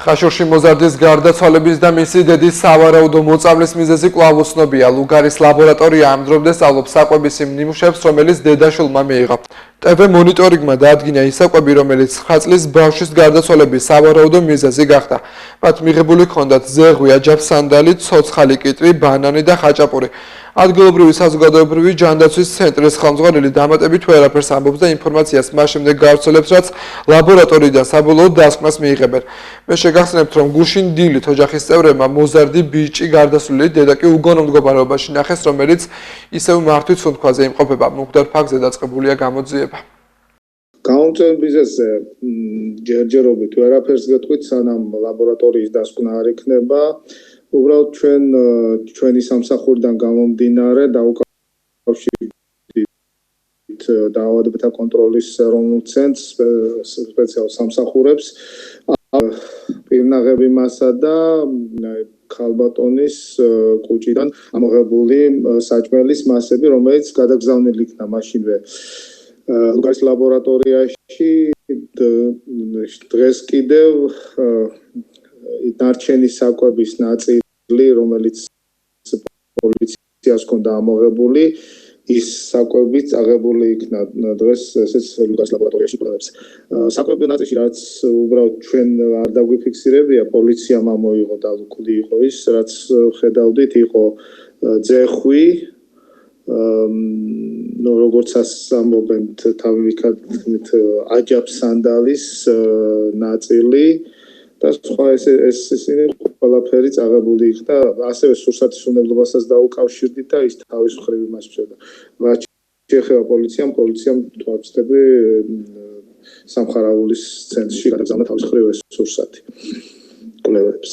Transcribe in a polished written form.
ხაშურში მოზარდის გარდაცვალების და მისი დედის სავარაუდო მოწამვლის მიზეზი კვლავ უცნობია. ლუგარის ლაბორატორია ამ დრომდე სწავლობს საკვების იმ ნიმუშებს, რომელიც დედაშვილმა მიიღო. TV მონიტორინგმა დაადგინა ის საკვები, რომელიც 9 წლის ბავშვის გარდაცვალების სავარაუდო მიზეზი გახდა. მათ მიღებული ჰქონდათ ზეღვი, აჯაფსანდალი, ცოცხალი კიტრი, ბანანი და ხაჭაპური. ადგილობრივი საზოგადოებრივი ჯანდაცვის ცენტრის ხელმძღვანელი დამატებით ვერაფერს ამბობს და ინფორმაციას მას შემდეგ გავრცელებს, რაც ლაბორატორიიდან საბოლოოდ დასკვნას მიიღებენ. მე შეგახსენებთ, რომ გუშინ დილით ოჯახის წევრებმა მოზარდი ბიჭი გარდაცვლილი დედა კი უგონო მდგომარეობაში ნახეს, რომელიც ისევ მართვით სუნთქვაზე იმყოფება. მუხდარ ფაქტზე დაწყებულია გამოძიება. გამომწვევ მიზეზზე ჯერჯერობით ვერაფერს გეტყვით, სანამ ლაბორატორიის დასკვნა არ იქნება. უბრალოდ ჩვენი სამსახურიდან გამომდინარე დაუკავშირდით დაავადებათა კონტროლის ეროვნულ ცენტრს სპეციალურ სამსახურებს პირნაღები მასა და ქალბატონის კუჭიდან ამოღებული საჭმელის მასები, რომელიც გადაგზავნილი იქნა მაშინვე ლუგარის ლაბორატორიაში. დღეს კიდევ დარჩენი საკვების ნაწილი, რომელიც პოლიციას ჰქონდა ამოღებული, ის საკვებიც აღებული იქნა დღეს ესეც ლუგარის ლაბორატორიაში კვლევებს. საკვების ნაწილში, რაც უბრალოდ ჩვენ არ დაგვიფიქსირებია, პოლიციამ ამოიღო და ლუქული იყო ის, რაც ხედავდით, იყო ძეხვი, როგორც ამბობენ თავივიქით აჯაფსანდალის ნაწილი და სხვა ესენი ყველაფერი წაღებული იქნა, ასევე სურსათის უნებლობასაც დაუკავშირდით და ის თავის მხრივ იმას ჭერდა. რაც შეეხება პოლიციამ თვალწინები სამხარაულის ცენტრში გადაგზავნა თავის მხრივ ეს სურსათი კვლევებს.